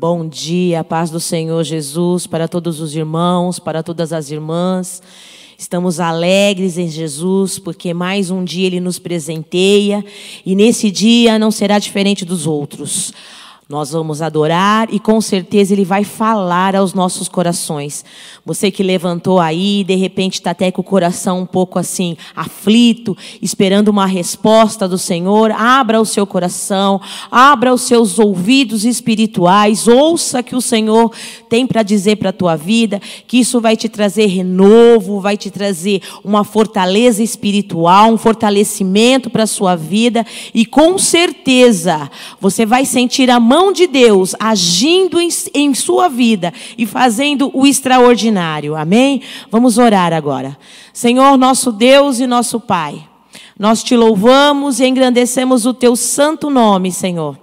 Bom dia, a paz do Senhor Jesus para todos os irmãos, para todas as irmãs. Estamos alegres em Jesus, porque mais um dia Ele nos presenteia, e nesse dia não será diferente dos outros. Nós vamos adorar e com certeza Ele vai falar aos nossos corações. Você que levantou aí, de repente está até com o coração um pouco assim, aflito, esperando uma resposta do Senhor, abra o seu coração, abra os seus ouvidos espirituais, ouça que o Senhor tem para dizer para a tua vida, que isso vai te trazer renovo, vai te trazer uma fortaleza espiritual, um fortalecimento para a sua vida, e com certeza você vai sentir a mão de Deus agindo em sua vida e fazendo o extraordinário. Amém? Vamos orar agora. Senhor, nosso Deus e nosso Pai, nós te louvamos e engrandecemos o teu santo nome, Senhor,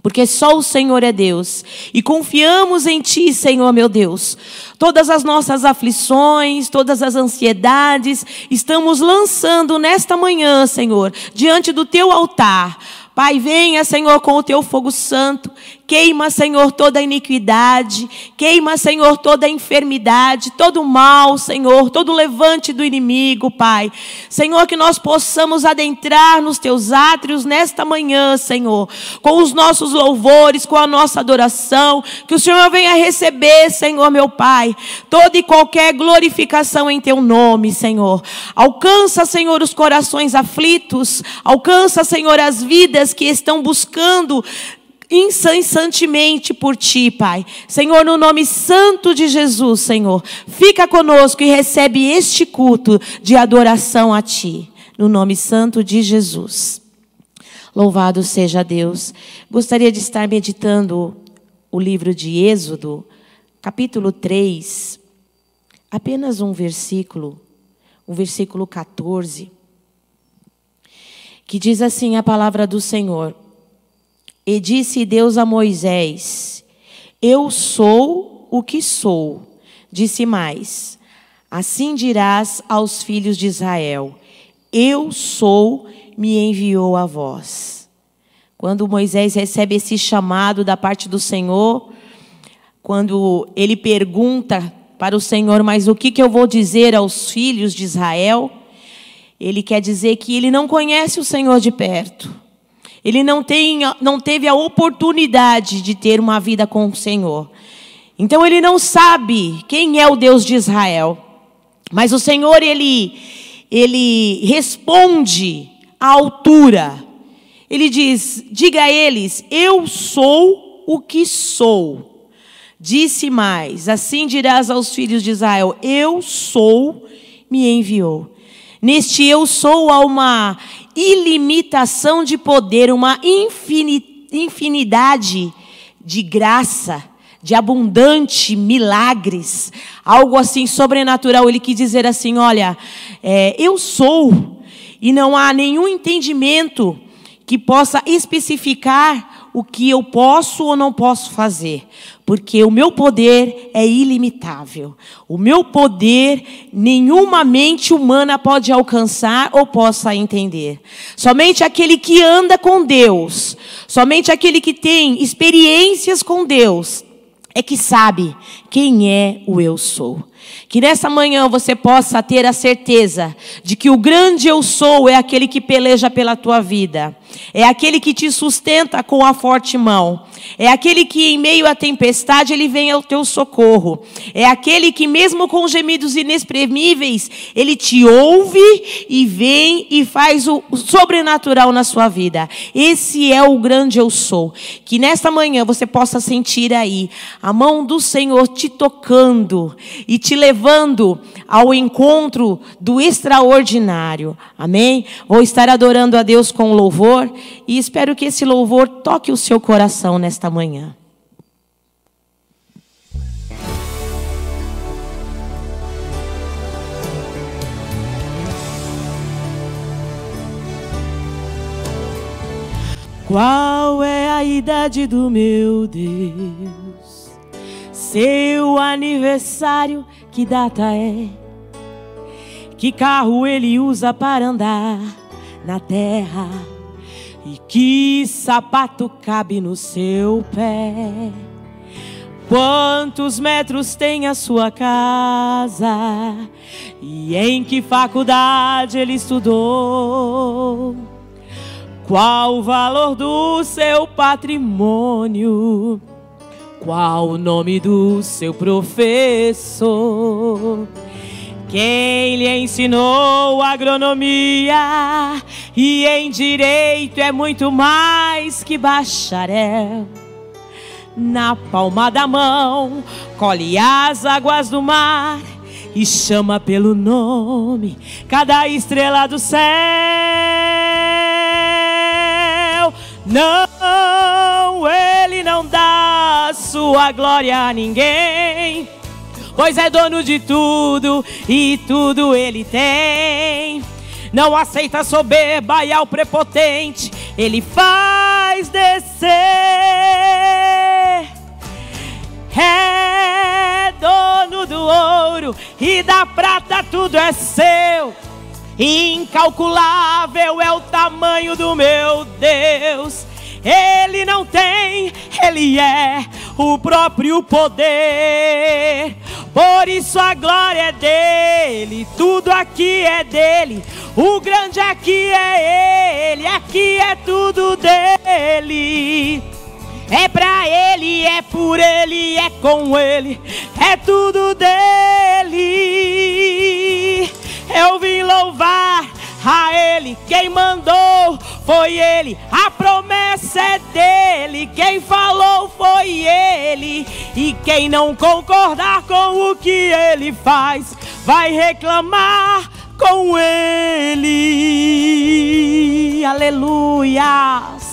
porque só o Senhor é Deus, e confiamos em Ti, Senhor meu Deus. Todas as nossas aflições, todas as ansiedades, estamos lançando nesta manhã, Senhor, diante do Teu altar. Pai, venha, Senhor, com o Teu fogo santo. Queima, Senhor, toda a iniquidade. Queima, Senhor, toda a enfermidade, todo o mal, Senhor, todo o levante do inimigo, Pai. Senhor, que nós possamos adentrar nos Teus átrios nesta manhã, Senhor, com os nossos louvores, com a nossa adoração. Que o Senhor venha receber, Senhor, meu Pai, toda e qualquer glorificação em Teu nome, Senhor. Alcança, Senhor, os corações aflitos. Alcança, Senhor, as vidas que estão buscando incessantemente por Ti, Pai. Senhor, no nome santo de Jesus, Senhor, fica conosco e recebe este culto de adoração a Ti, no nome santo de Jesus. Louvado seja Deus. Gostaria de estar meditando o livro de Êxodo, capítulo 3, apenas um versículo, o versículo 14, que diz assim a palavra do Senhor: E disse Deus a Moisés: Eu sou o que sou. Disse mais: Assim dirás aos filhos de Israel: Eu sou, me enviou a vós. Quando Moisés recebe esse chamado da parte do Senhor, quando ele pergunta para o Senhor: Mas o que eu vou dizer aos filhos de Israel? Ele quer dizer que ele não conhece o Senhor de perto. Ele não teve a oportunidade de ter uma vida com o Senhor. Então ele não sabe quem é o Deus de Israel. Mas o Senhor, ele responde à altura. Ele diz: diga a eles: eu sou o que sou. Disse mais: assim dirás aos filhos de Israel: eu sou, me enviou. Neste eu sou há uma ilimitação de poder, uma infinidade de graça, de abundante milagres, algo assim sobrenatural. Ele quis dizer assim: olha, eu sou, e não há nenhum entendimento que possa especificar o que eu posso ou não posso fazer, porque o meu poder é ilimitável. O meu poder nenhuma mente humana pode alcançar ou possa entender. Somente aquele que anda com Deus, somente aquele que tem experiências com Deus, é que sabe quem é o eu sou. Que nessa manhã você possa ter a certeza de que o grande eu sou é aquele que peleja pela tua vida. É aquele que te sustenta com a forte mão. É aquele que em meio à tempestade ele vem ao teu socorro. É aquele que mesmo com gemidos inexprimíveis, ele te ouve e vem e faz o sobrenatural na sua vida. Esse é o grande eu sou. Que nesta manhã você possa sentir aí a mão do Senhor te tocando e te levando ao encontro do extraordinário. Amém? Vou estar adorando a Deus com louvor e espero que esse louvor toque o seu coração nesta manhã. Qual é a idade do meu Deus? Seu aniversário, que data é? Que carro ele usa para andar na terra? E que sapato cabe no seu pé? Quantos metros tem a sua casa? E em que faculdade ele estudou? Qual o valor do seu patrimônio? Qual o nome do seu professor? Quem lhe ensinou agronomia? E em direito é muito mais que bacharel. Na palma da mão colhe as águas do mar e chama pelo nome cada estrela do céu. Não, ele não dá sua glória a ninguém, pois é dono de tudo e tudo ele tem. Não aceita soberba e ao prepotente ele faz descer. É dono do ouro e da prata, tudo é seu. Incalculável é o tamanho do meu Deus. Ele não tem, ele é o próprio poder. Por isso a glória é dele, tudo aqui é dele. O grande aqui é ele, aqui é tudo dele. É pra ele, é por ele, é com ele, é tudo dele. Eu vim louvar a ele, quem mandou foi ele, a promessa é dele, quem falou foi ele. E quem não concordar com o que ele faz, vai reclamar com ele. Aleluias.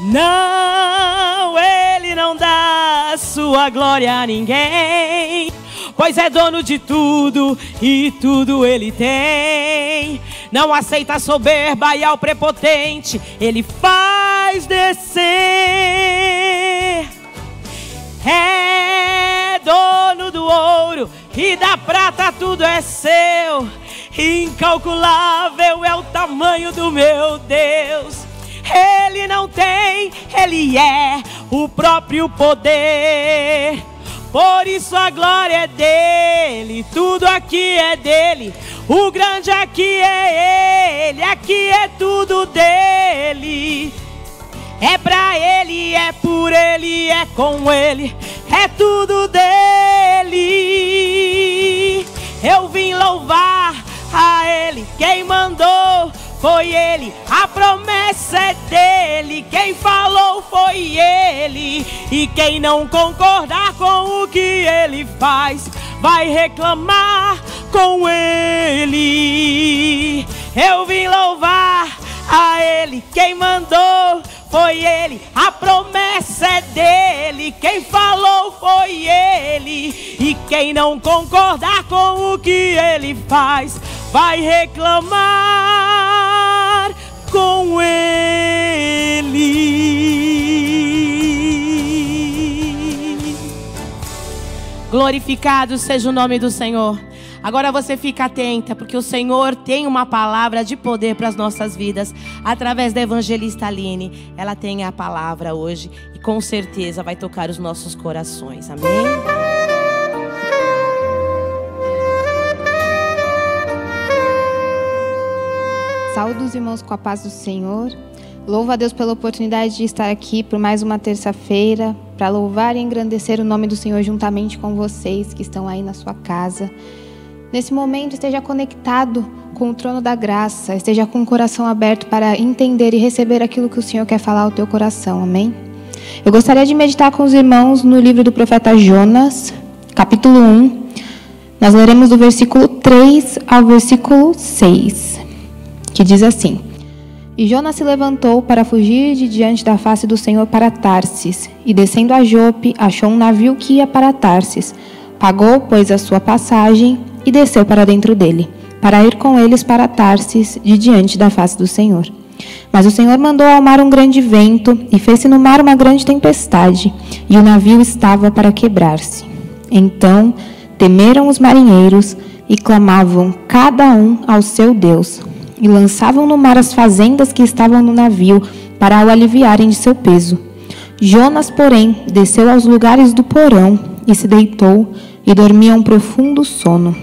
Não, ele não dá sua glória a ninguém, pois é dono de tudo e tudo ele tem. Não aceita soberba e ao prepotente ele faz descer. É dono do ouro e da prata, tudo é seu. Incalculável é o tamanho do meu Deus. Ele não tem, ele é o próprio poder. Por isso a glória é dele, tudo aqui é dele. O grande aqui é ele, aqui é tudo dele. É pra ele, é por ele, é com ele, é tudo dele. Eu vim louvar a ele, quem mandou foi ele, a promessa é dele, quem falou foi ele. E quem não concordar com o que ele faz, vai reclamar com ele. Eu vim louvar a ele, quem mandou foi ele, a promessa é dele, quem falou foi ele. E quem não concordar com o que ele faz, vai reclamar com ele. Glorificado seja o nome do Senhor. Agora você fica atenta, porque o Senhor tem uma palavra de poder para as nossas vidas, através da evangelista Aline. Ela tem a palavra hoje e com certeza vai tocar os nossos corações, amém? Saúde os irmãos com a paz do Senhor. Louvo a Deus pela oportunidade de estar aqui por mais uma terça-feira, para louvar e engrandecer o nome do Senhor juntamente com vocês que estão aí na sua casa. Nesse momento, esteja conectado com o trono da graça, esteja com o coração aberto para entender e receber aquilo que o Senhor quer falar ao teu coração, amém? Eu gostaria de meditar com os irmãos no livro do profeta Jonas, capítulo 1. Nós leremos do versículo 3 ao versículo 6, que diz assim: E Jonas se levantou para fugir de diante da face do Senhor para Tarsis, e descendo a Jope, achou um navio que ia para Tarsis. Pagou, pois, a sua passagem e desceu para dentro dele, para ir com eles para Tarsis, de diante da face do Senhor. Mas o Senhor mandou ao mar um grande vento, e fez-se no mar uma grande tempestade, e o navio estava para quebrar-se. Então temeram os marinheiros, e clamavam cada um ao seu Deus, e lançavam no mar as fazendas que estavam no navio, para o aliviarem de seu peso. Jonas, porém, desceu aos lugares do porão e se deitou e dormia um profundo sono.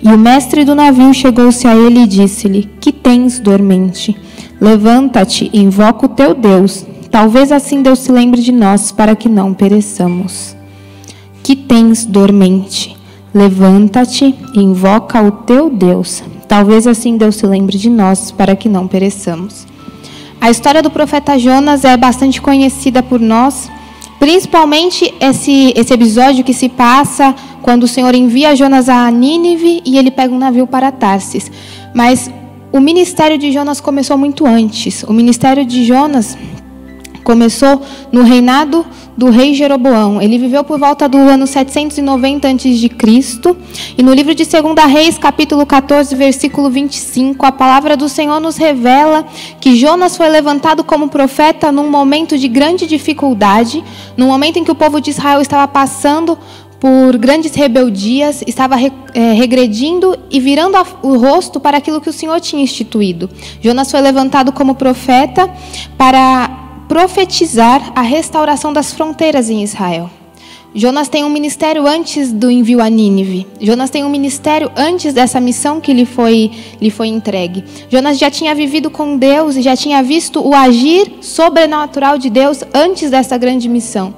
E o mestre do navio chegou-se a ele e disse-lhe: Que tens, dormente? Levanta-te e invoca o teu Deus. Talvez assim Deus se lembre de nós, para que não pereçamos. Que tens, dormente? Levanta-te e invoca o teu Deus. Talvez assim Deus se lembre de nós, para que não pereçamos. A história do profeta Jonas é bastante conhecida por nós, principalmente esse episódio que se passa quando o Senhor envia Jonas a Nínive e ele pega um navio para Tarsis. Mas o ministério de Jonas começou muito antes. O ministério de Jonas começou no reinado do rei Jeroboão. Ele viveu por volta do ano 790 a.C. E no livro de 2 Reis, capítulo 14, versículo 25, a palavra do Senhor nos revela que Jonas foi levantado como profeta num momento de grande dificuldade, num momento em que o povo de Israel estava passando por grandes rebeldias, estava regredindo e virando o rosto para aquilo que o Senhor tinha instituído. Jonas foi levantado como profeta para profetizar a restauração das fronteiras em Israel. Jonas tem um ministério antes do envio a Nínive. Jonas tem um ministério antes dessa missão que lhe foi entregue. Jonas já tinha vivido com Deus e já tinha visto o agir sobrenatural de Deus antes dessa grande missão.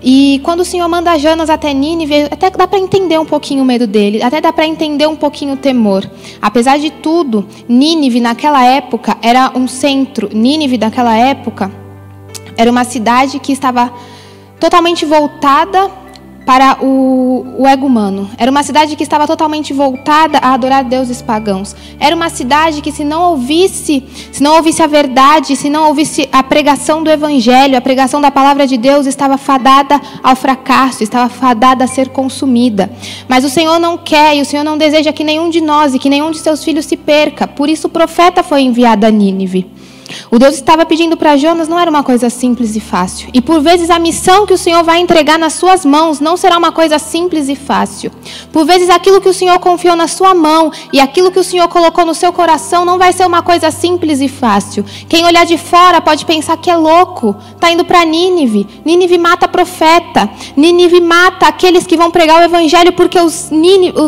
E quando o Senhor manda Jonas até Nínive, até dá para entender um pouquinho o medo dele, até dá para entender um pouquinho o temor. Apesar de tudo, Nínive naquela época era um centro. Nínive naquela época era uma cidade que estava totalmente voltada para o ego humano. Era uma cidade que estava totalmente voltada a adorar deuses pagãos. Era uma cidade que se não ouvisse a verdade, se não ouvisse a pregação do evangelho, a pregação da palavra de Deus, estava fadada ao fracasso, estava fadada a ser consumida. Mas o Senhor não quer e o Senhor não deseja que nenhum de nós e que nenhum de seus filhos se perca. Por isso o profeta foi enviado a Nínive. O Deus estava pedindo para Jonas não era uma coisa simples e fácil. E por vezes a missão que o Senhor vai entregar nas suas mãos não será uma coisa simples e fácil. Por vezes aquilo que o Senhor confiou na sua mão e aquilo que o Senhor colocou no seu coração não vai ser uma coisa simples e fácil. Quem olhar de fora pode pensar que é louco. Está indo para Nínive. Nínive mata profeta. Nínive mata aqueles que vão pregar o evangelho porque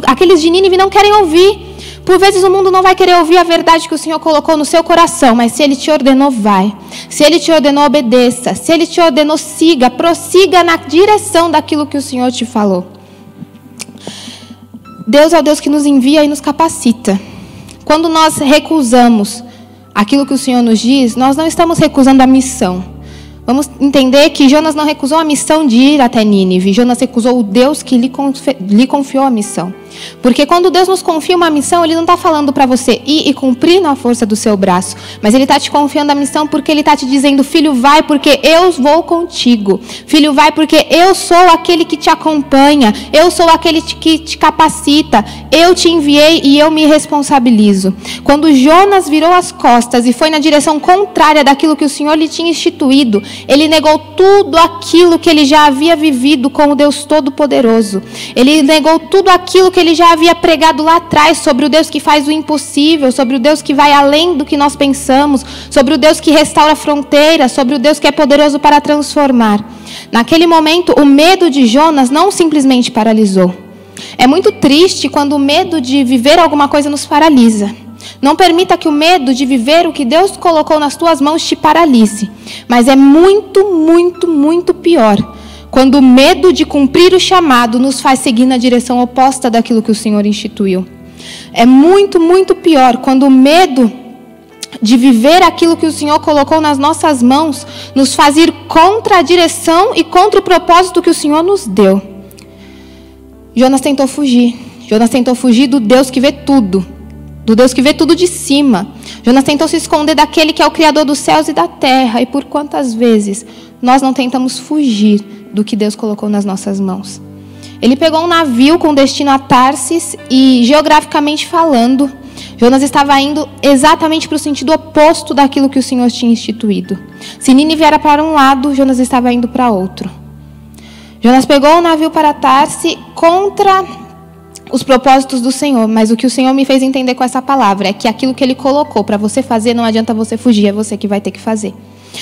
aqueles de Nínive não querem ouvir. Por vezes o mundo não vai querer ouvir a verdade que o Senhor colocou no seu coração, mas se Ele te ordenou, vai. Se Ele te ordenou, obedeça. Se Ele te ordenou, siga, prossiga na direção daquilo que o Senhor te falou. Deus é o Deus que nos envia e nos capacita. Quando nós recusamos aquilo que o Senhor nos diz, nós não estamos recusando a missão. Vamos entender que Jonas não recusou a missão de ir até Nínive. Jonas recusou o Deus que lhe confiou a missão. Porque quando Deus nos confia uma missão, Ele não está falando para você ir e cumprir na força do seu braço. Mas Ele está te confiando a missão porque Ele está te dizendo: filho, vai porque eu vou contigo. Filho, vai porque eu sou aquele que te acompanha. Eu sou aquele que te capacita. Eu te enviei e eu me responsabilizo. Quando Jonas virou as costas e foi na direção contrária daquilo que o Senhor lhe tinha instituído, ele negou tudo aquilo que ele já havia vivido com o Deus Todo-Poderoso. Ele negou tudo aquilo que ele já havia pregado lá atrás sobre o Deus que faz o impossível, sobre o Deus que vai além do que nós pensamos, sobre o Deus que restaura fronteiras, sobre o Deus que é poderoso para transformar. Naquele momento, o medo de Jonas não simplesmente paralisou. É muito triste quando o medo de viver alguma coisa nos paralisa. Não permita que o medo de viver o que Deus colocou nas tuas mãos te paralise. Mas é muito, muito, muito pior quando o medo de cumprir o chamado nos faz seguir na direção oposta daquilo que o Senhor instituiu. É muito, muito pior quando o medo de viver aquilo que o Senhor colocou nas nossas mãos nos faz ir contra a direção e contra o propósito que o Senhor nos deu. Jonas tentou fugir. Jonas tentou fugir do Deus que vê tudo. Do Deus que vê tudo de cima. Jonas tentou se esconder daquele que é o Criador dos céus e da terra. E por quantas vezes nós não tentamos fugir do que Deus colocou nas nossas mãos? Ele pegou um navio com destino a Tarsis e, geograficamente falando, Jonas estava indo exatamente para o sentido oposto daquilo que o Senhor tinha instituído. Se Nínive era para um lado, Jonas estava indo para outro. Jonas pegou o navio para Tarsis contra os propósitos do Senhor, mas o que o Senhor me fez entender com essa palavra é que aquilo que Ele colocou para você fazer, não adianta você fugir, é você que vai ter que fazer.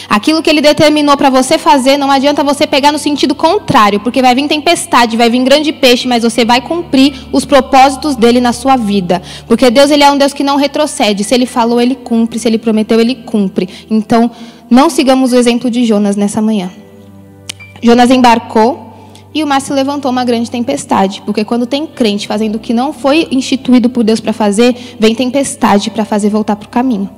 Aquilo que Ele determinou para você fazer, não adianta você pegar no sentido contrário, porque vai vir tempestade, vai vir grande peixe, mas você vai cumprir os propósitos dEle na sua vida. Porque Deus, Ele é um Deus que não retrocede. Se Ele falou, Ele cumpre. Se Ele prometeu, Ele cumpre. Então, não sigamos o exemplo de Jonas nessa manhã. Jonas embarcou e o mar se levantou uma grande tempestade. Porque quando tem crente fazendo o que não foi instituído por Deus para fazer, vem tempestade para fazer voltar para o caminho.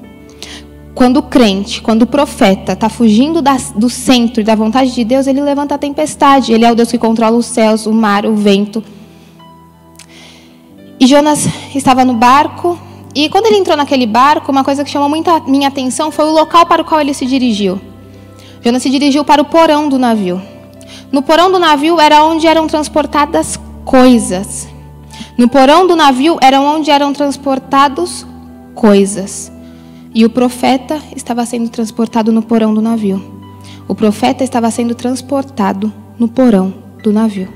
Quando o crente, quando o profeta está fugindo do centro e da vontade de Deus, ele levanta a tempestade. Ele é o Deus que controla os céus, o mar, o vento. E Jonas estava no barco. E quando ele entrou naquele barco, uma coisa que chamou muito a minha atenção foi o local para o qual ele se dirigiu. Jonas se dirigiu para o porão do navio. No porão do navio era onde eram transportadas coisas. No porão do navio era onde eram transportados coisas. E o profeta estava sendo transportado no porão do navio. O profeta estava sendo transportado no porão do navio.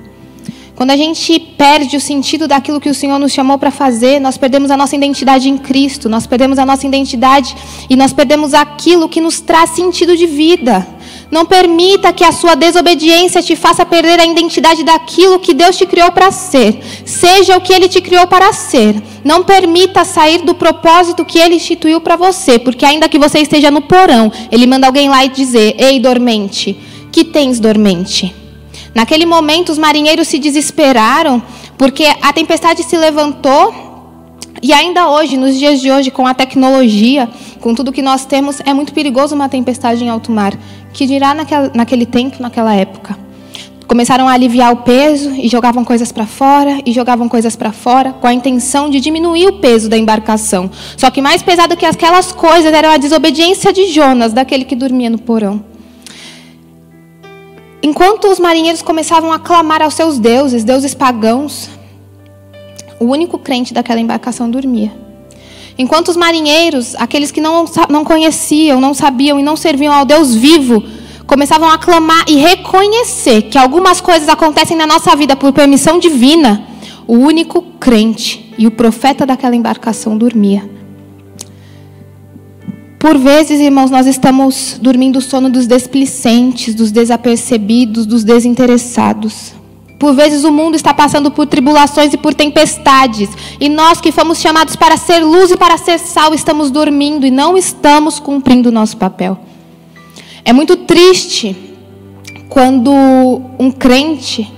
Quando a gente perde o sentido daquilo que o Senhor nos chamou para fazer, nós perdemos a nossa identidade em Cristo, nós perdemos a nossa identidade e nós perdemos aquilo que nos traz sentido de vida. Não permita que a sua desobediência te faça perder a identidade daquilo que Deus te criou para ser. Seja o que Ele te criou para ser. Não permita sair do propósito que Ele instituiu para você, porque ainda que você esteja no porão, Ele manda alguém lá e dizer: ei, dormente, que tens dormente? Naquele momento, os marinheiros se desesperaram, porque a tempestade se levantou. E ainda hoje, nos dias de hoje, com a tecnologia, com tudo que nós temos, é muito perigoso uma tempestade em alto mar. Que dirá naquele tempo, naquela época. Começaram a aliviar o peso e jogavam coisas para fora, e jogavam coisas para fora, com a intenção de diminuir o peso da embarcação. Só que mais pesado que aquelas coisas era a desobediência de Jonas, daquele que dormia no porão. Enquanto os marinheiros começavam a clamar aos seus deuses, deuses pagãos, o único crente daquela embarcação dormia. Enquanto os marinheiros, aqueles que não conheciam, não sabiam e não serviam ao Deus vivo, começavam a clamar e reconhecer que algumas coisas acontecem na nossa vida por permissão divina, o único crente e o profeta daquela embarcação dormia. Por vezes, irmãos, nós estamos dormindo o sono dos desplicentes, dos desapercebidos, dos desinteressados. Por vezes o mundo está passando por tribulações e por tempestades. E nós que fomos chamados para ser luz e para ser sal, estamos dormindo e não estamos cumprindo o nosso papel. É muito triste quando um crente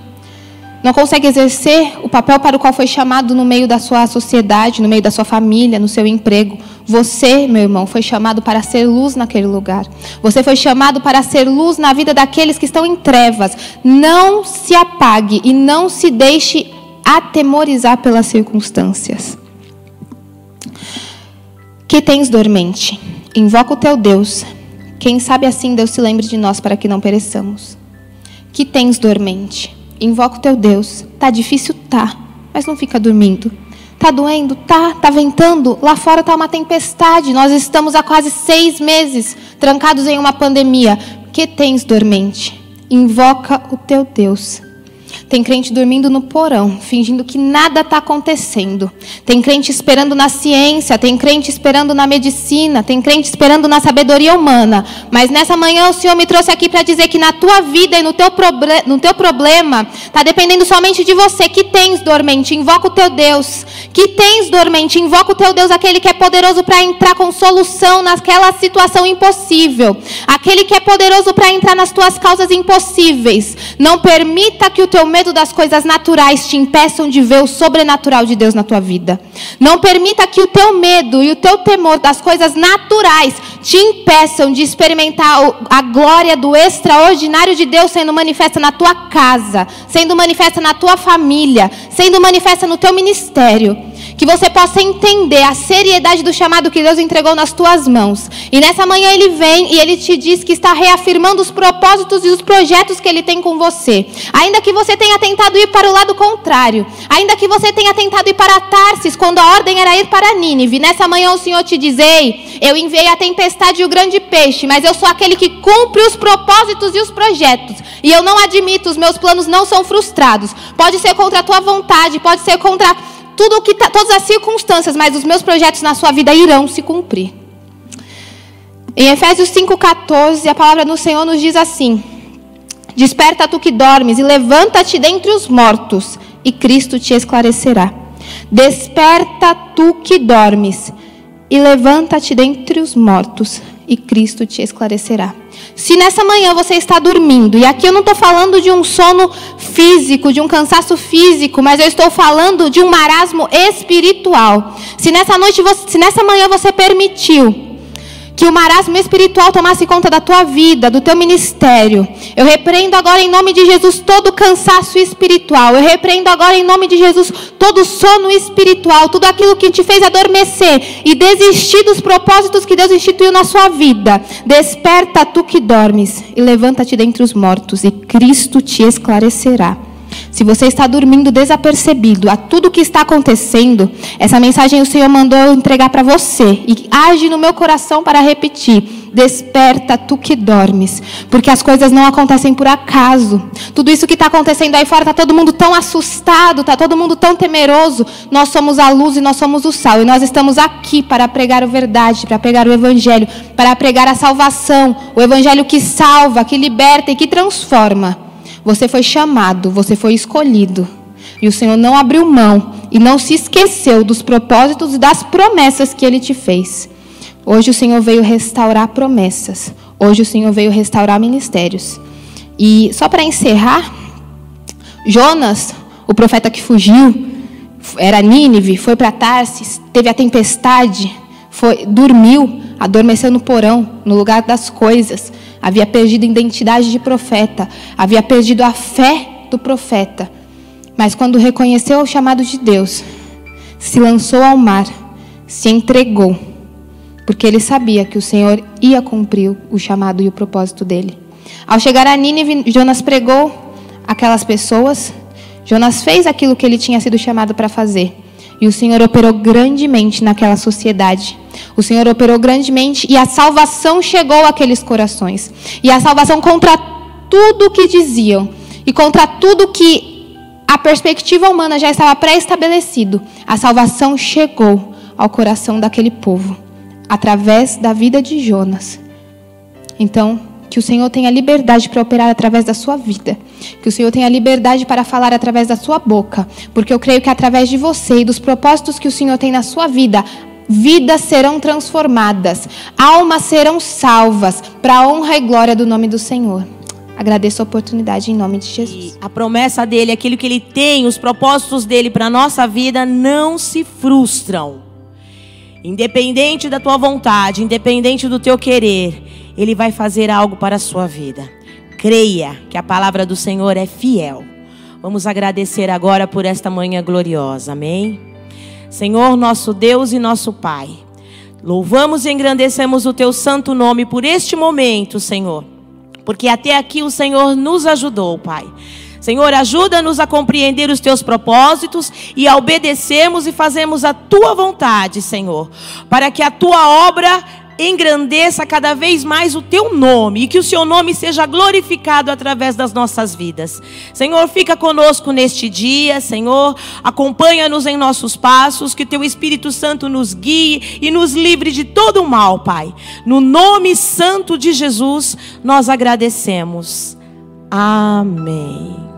não consegue exercer o papel para o qual foi chamado no meio da sua sociedade, no meio da sua família, no seu emprego. Você, meu irmão, foi chamado para ser luz naquele lugar. Você foi chamado para ser luz na vida daqueles que estão em trevas. Não se apague e não se deixe atemorizar pelas circunstâncias. Que tens dormente? Invoca o teu Deus. Quem sabe assim Deus se lembre de nós para que não pereçamos. Que tens dormente? Invoca o teu Deus. Tá difícil? Tá. Mas não fica dormindo. Tá doendo? Tá. Tá ventando? Lá fora tá uma tempestade. Nós estamos há quase 6 meses trancados em uma pandemia. Que tens dormente? Invoca o teu Deus. Tem crente dormindo no porão, fingindo que nada está acontecendo. Tem crente esperando na ciência, tem crente esperando na medicina, tem crente esperando na sabedoria humana. Mas nessa manhã o Senhor me trouxe aqui para dizer que na tua vida e no teu problema, está dependendo somente de você. Que tens dormente? Invoca o teu Deus. Que tens dormente? Invoca o teu Deus, aquele que é poderoso para entrar com solução naquela situação impossível. Aquele que é poderoso para entrar nas tuas causas impossíveis. Não permita que o teu medo das coisas naturais te impeçam de ver o sobrenatural de Deus na tua vida. Não permita que o teu medo e o teu temor das coisas naturais te impeçam de experimentar a glória do extraordinário de Deus sendo manifesta na tua casa, sendo manifesta na tua família, sendo manifesta no teu ministério. Que você possa entender a seriedade do chamado que Deus entregou nas tuas mãos. E nessa manhã Ele vem e Ele te diz que está reafirmando os propósitos e os projetos que Ele tem com você. Ainda que você tenha tentado ir para o lado contrário. Ainda que você tenha tentado ir para Tarsis, quando a ordem era ir para Nínive. Nessa manhã o Senhor te diz: ei, eu enviei a tempestade tempestade e o grande peixe, mas eu sou aquele que cumpre os propósitos e os projetos. E eu não admito, os meus planos não são frustrados. Pode ser contra a tua vontade, pode ser contra todas as circunstâncias, mas os meus projetos na sua vida irão se cumprir. Em Efésios 5,14, a palavra do Senhor nos diz assim: desperta tu que dormes e levanta-te dentre os mortos, e Cristo te esclarecerá. Desperta tu que dormes e levanta-te dentre os mortos, e Cristo te esclarecerá. Se nessa manhã você está dormindo, e aqui eu não estou falando de um sono físico, de um cansaço físico, mas eu estou falando de um marasmo espiritual. Se nessa manhã você permitiu que o marasmo espiritual tomasse conta da tua vida, do teu ministério, eu repreendo agora em nome de Jesus todo cansaço espiritual. Eu repreendo agora em nome de Jesus todo sono espiritual, tudo aquilo que te fez adormecer e desistir dos propósitos que Deus instituiu na sua vida. Desperta tu que dormes e levanta-te dentre os mortos, e Cristo te esclarecerá. Se você está dormindo desapercebido a tudo que está acontecendo, essa mensagem o Senhor mandou eu entregar para você. E age no meu coração para repetir: desperta tu que dormes. Porque as coisas não acontecem por acaso. Tudo isso que está acontecendo aí fora, está todo mundo tão assustado, está todo mundo tão temeroso. Nós somos a luz e nós somos o sal. E nós estamos aqui para pregar a verdade, para pregar o evangelho, para pregar a salvação. O evangelho que salva, que liberta e que transforma. Você foi chamado, você foi escolhido. E o Senhor não abriu mão e não se esqueceu dos propósitos e das promessas que Ele te fez. Hoje o Senhor veio restaurar promessas. Hoje o Senhor veio restaurar ministérios. E só para encerrar, Jonas, o profeta que fugiu, era Nínive, foi para Tarsis, teve a tempestade, dormiu, adormeceu no porão, no lugar das coisas. Havia perdido a identidade de profeta. Havia perdido a fé do profeta. Mas quando reconheceu o chamado de Deus, se lançou ao mar, se entregou. Porque ele sabia que o Senhor ia cumprir o chamado e o propósito dele. Ao chegar a Nínive, Jonas pregou aquelas pessoas. Jonas fez aquilo que ele tinha sido chamado para fazer. E o Senhor operou grandemente naquela sociedade. O Senhor operou grandemente e a salvação chegou àqueles corações. E a salvação contra tudo que diziam e contra tudo que a perspectiva humana já estava pré-estabelecido. A salvação chegou ao coração daquele povo através da vida de Jonas. Então, que o Senhor tenha liberdade para operar através da sua vida. Que o Senhor tenha liberdade para falar através da sua boca. Porque eu creio que através de você e dos propósitos que o Senhor tem na sua vida, vidas serão transformadas, almas serão salvas, para a honra e glória do nome do Senhor. Agradeço a oportunidade em nome de Jesus. E a promessa dele, aquilo que ele tem, os propósitos dele para a nossa vida não se frustram. Independente da tua vontade, independente do teu querer, Ele vai fazer algo para a sua vida. Creia que a palavra do Senhor é fiel. Vamos agradecer agora por esta manhã gloriosa, amém? Senhor, nosso Deus e nosso Pai, louvamos e engrandecemos o Teu santo nome por este momento, Senhor. Porque até aqui o Senhor nos ajudou, Pai. Senhor, ajuda-nos a compreender os Teus propósitos e a obedecermos e fazermos a Tua vontade, Senhor. Para que a Tua obra engrandeça cada vez mais o Teu nome e que o Seu nome seja glorificado através das nossas vidas. Senhor, fica conosco neste dia, Senhor. Acompanha-nos em nossos passos, que Teu Espírito Santo nos guie e nos livre de todo o mal, Pai. No nome santo de Jesus, nós agradecemos. Amém.